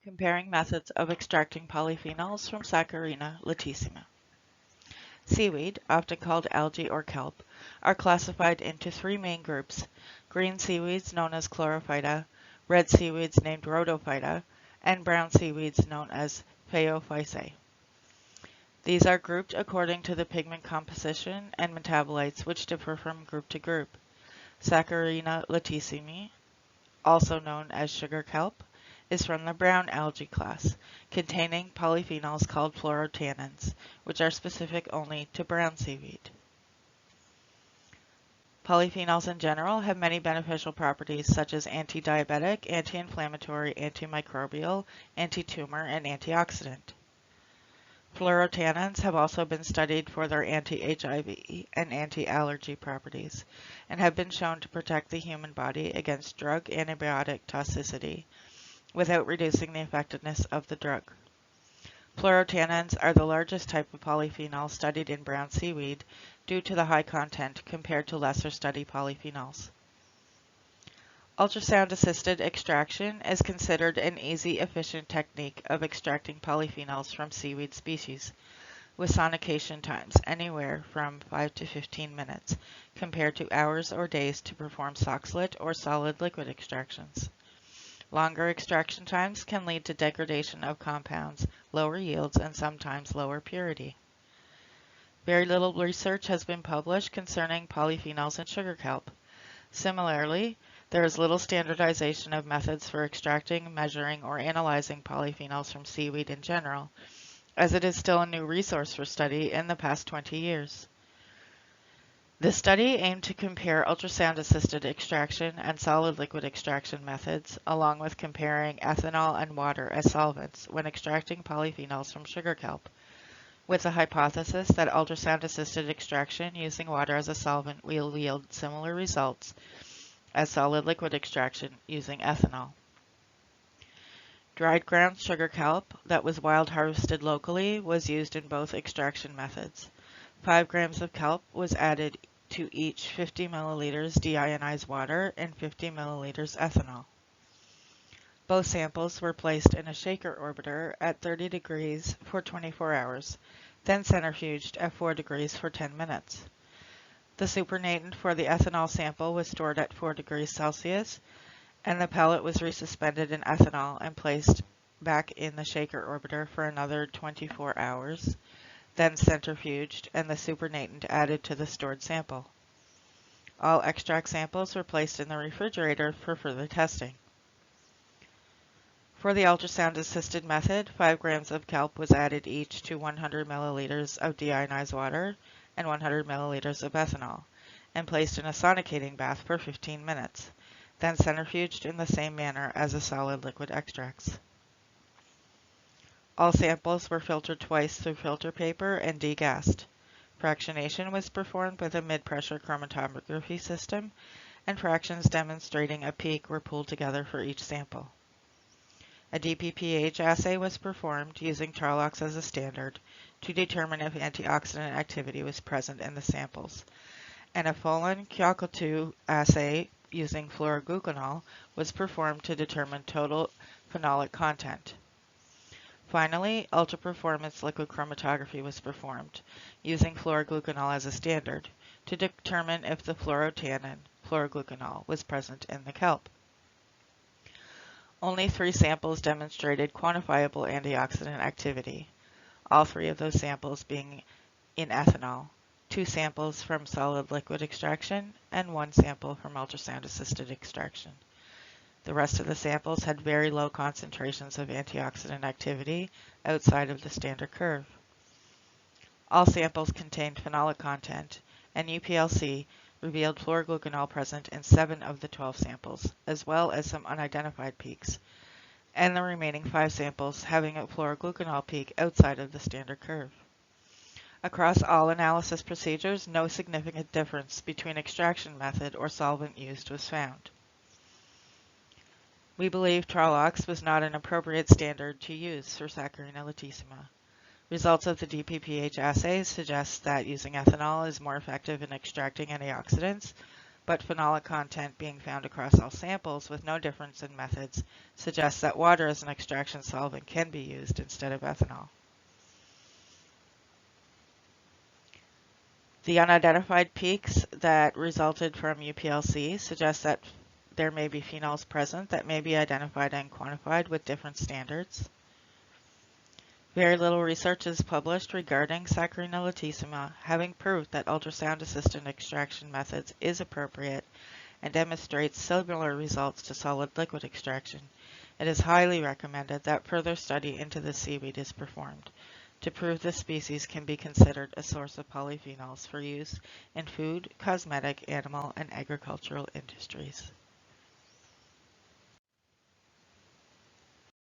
Comparing methods of extracting polyphenols from Saccharina latissima. Seaweed, often called algae or kelp, are classified into three main groups: green seaweeds known as chlorophyta, red seaweeds named rhodophyta, and brown seaweeds known as phaeophyceae. These are grouped according to the pigment composition and metabolites, which differ from group to group. Saccharina latissimi, also known as sugar kelp, is from the brown algae class, containing polyphenols called fluorotannins, which are specific only to brown seaweed. Polyphenols in general have many beneficial properties such as anti-diabetic, anti-inflammatory, antimicrobial, anti-tumor, and antioxidant. Fluorotannins have also been studied for their anti-HIV and anti-allergy properties, and have been shown to protect the human body against drug antibiotic toxicity without reducing the effectiveness of the drug. Fluorotannins are the largest type of polyphenol studied in brown seaweed due to the high content compared to lesser studied polyphenols. Ultrasound-assisted extraction is considered an easy, efficient technique of extracting polyphenols from seaweed species, with sonication times anywhere from 5 to 15 minutes, compared to hours or days to perform soxhlet or solid liquid extractions. Longer extraction times can lead to degradation of compounds, lower yields, and sometimes lower purity. Very little research has been published concerning polyphenols in sugar kelp. Similarly, there is little standardization of methods for extracting, measuring, or analyzing polyphenols from seaweed in general, as it is still a new resource for study in the past 20 years. This study aimed to compare ultrasound-assisted extraction and solid liquid extraction methods, along with comparing ethanol and water as solvents when extracting polyphenols from sugar kelp, with the hypothesis that ultrasound-assisted extraction using water as a solvent will yield similar results as solid liquid extraction using ethanol. Dried ground sugar kelp that was wild harvested locally was used in both extraction methods. 5 grams of kelp was added to each 50 milliliters deionized water and 50 milliliters ethanol. Both samples were placed in a shaker orbiter at 30 degrees for 24 hours, then centrifuged at 4 degrees for 10 minutes. The supernatant for the ethanol sample was stored at 4 degrees Celsius, and the pellet was resuspended in ethanol and placed back in the shaker orbiter for another 24 hours, then centrifuged, and the supernatant added to the stored sample. All extract samples were placed in the refrigerator for further testing. For the ultrasound-assisted method, 5 grams of kelp was added each to 100 milliliters of deionized water and 100 milliliters of ethanol, and placed in a sonicating bath for 15 minutes, then centrifuged in the same manner as the solid liquid extracts. All samples were filtered twice through filter paper and degassed. Fractionation was performed with a mid-pressure chromatography system, and fractions demonstrating a peak were pulled together for each sample. A DPPH assay was performed using Tarlox as a standard to determine if antioxidant activity was present in the samples, and a Folin-Kyokuto assay using fluoroglucanol was performed to determine total phenolic content. Finally, ultra-performance liquid chromatography was performed, using fluoroglucanol as a standard, to determine if the fluorotannin, fluoroglucanol, was present in the kelp. Only 3 samples demonstrated quantifiable antioxidant activity, all 3 of those samples being in ethanol, 2 samples from solid liquid extraction, and 1 sample from ultrasound-assisted extraction. The rest of the samples had very low concentrations of antioxidant activity outside of the standard curve. All samples contained phenolic content, and UPLC revealed fluoroglucanol present in 7 of the 12 samples, as well as some unidentified peaks, and the remaining 5 samples having a fluoroglucanol peak outside of the standard curve. Across all analysis procedures, no significant difference between extraction method or solvent used was found. We believe Tarlox was not an appropriate standard to use for Saccharina latissima. Results of the DPPH assays suggest that using ethanol is more effective in extracting antioxidants, but phenolic content being found across all samples with no difference in methods suggests that water as an extraction solvent can be used instead of ethanol. The unidentified peaks that resulted from UPLC suggest that there may be phenols present that may be identified and quantified with different standards. Very little research is published regarding Saccharina latissima, having proved that ultrasound-assisted extraction methods is appropriate and demonstrates similar results to solid-liquid extraction. It is highly recommended that further study into the seaweed is performed to prove this species can be considered a source of polyphenols for use in food, cosmetic, animal, and agricultural industries.